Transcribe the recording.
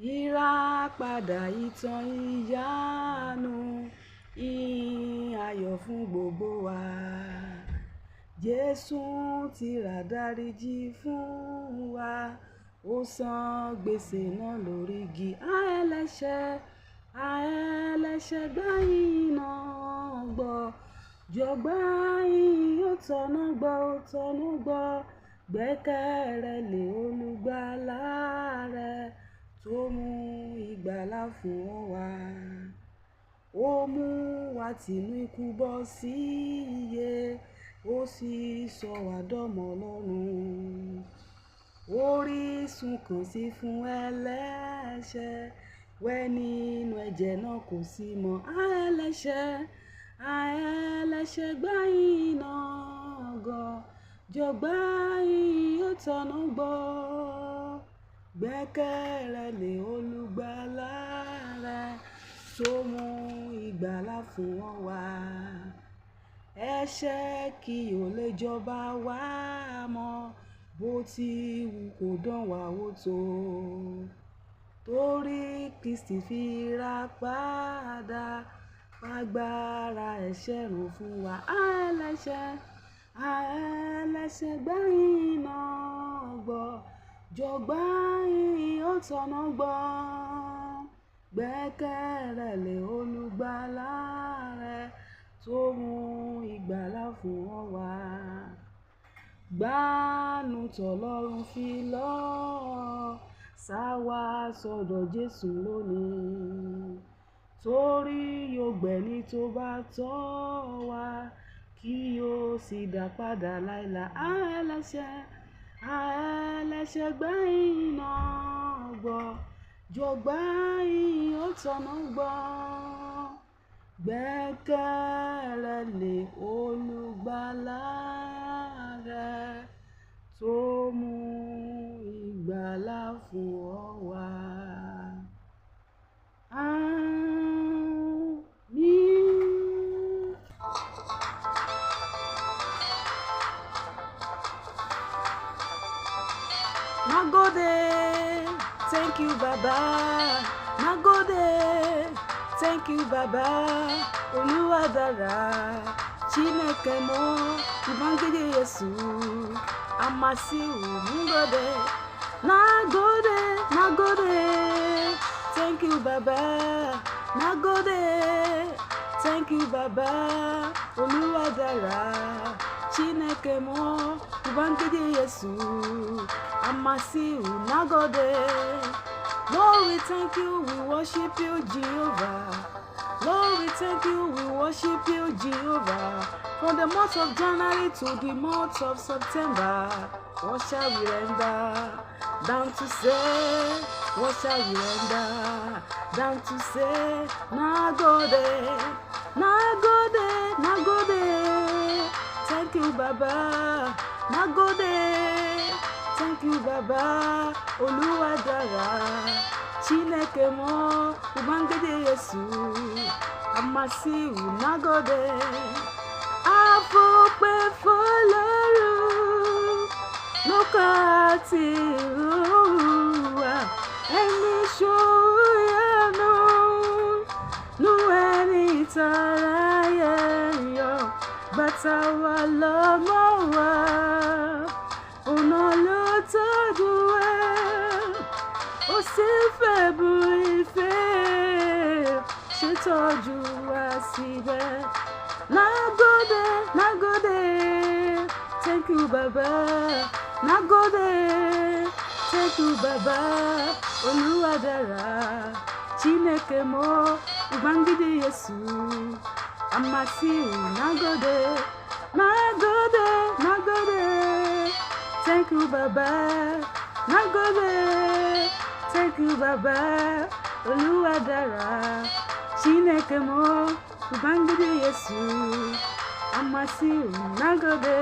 Ìràpadà ìtàn ìyanu, ìyìn ayọ̀ fún gbogbo wa. Jésù ti rà dáríjì fún wa, ó san gbèsè náà lórí igi. Ẹlẹ́ṣẹ̀ gbà yín náà gbọ́, jọ̀gbà yín ó tọ̀nà gbọ́, gbẹ́kẹ̀rẹ́ lé olùgbàlà rẹ tó mú ìgbàlà fún wa. Ó mú wa tìnú ikú bọ́ sí ìyè, ó sì sọ wá dọmọ Ọlọ́run. Orísun kan sí fún ẹlẹ́ṣẹ̀, wẹ̀ nínú ẹ̀jẹ̀ náà kò sí mọ́. Ẹlẹ́ṣẹ̀ gbà yín náà gbọ́, jọ̀gbà yín ó tọ̀nà gbọ́, gbẹ́kẹ̀rẹ́ lé olùgbàlà rẹ tó mú ìgbàlà fún wa. Ẹ̀ṣẹ̀ kì yóò lè jọba wa mọ́, bó ti wù kó dán wa wò tó, torí Kristi fi rà padà, agbára ẹ̀ṣẹ̀ run fún wa. Ẹlẹ́ṣẹ̀ gbà yín náà gbọ́, jọ̀gbà yín ó tọ̀nà gbọ́, gbẹ́kẹ̀rẹ́ lé olùgbàlà rẹ tó mú ìgbàlà fún wa. Gbàánú tọ́lọ́run fi lọ̀, sá wá sọ́dọ̀ Jésù lónìí, torí yóò gbẹ̀ni tó bá tọ̀ wá, kí yóò sì dá padà láéláé. Ẹlẹ́ṣẹ̀ gbà yín náà gbọ́, jọ̀gbà yín ó tọ̀nà gbọ́, gbẹ́kẹ̀rẹ́ lé olùgbàlà rẹ tó mú ìgbàlà fún wa. Nagode, thank you Baba. Nagode, thank you Baba. Olúwa dára, Chineke mo, Ubangiji Yesu, Amasiu Ngode. Nagode, thank you Baba. Nagode, thank you Baba. Olúwa dára, Chineke mo, Ubangiji Yesu, Amasiu Nagode. Lord, we thank you, we worship you, Jehovah. Lord, we thank you, we worship you, Jehovah. From the month of January to the month of September, what shall we render? Down to say, what shall we render? Down to say, Nagode, Nagode, Nagode. Thank you, Baba. Nagode. Thank you, Baba. Olúwa dára, Chineke mo, Ubangiji Yesu, Amasiu Nagode. Afọpẹ́ f'Ọlọ́run lókàtí wa, ẹni ṣòyànú nú ẹni tàráyé yọ, bàtà wa lọ́mọ wa, ọ̀nà ló tọ́jú ẹ, ó sì fẹ́ bu ìfẹ́, ṣètọ́jú wa síbẹ̀. Nagode, Nagode, thank you Baba. Nagode, thank you Baba. Olúwa dára, Chineke mo, Ubangiji Yesu, Amasiu Nagode. Nagode, Nagode, thank you Baba. Nagode, thank you Baba. Olúwa dára, Chineke mo, Ubangiji Yesu, Amasiu Nagode.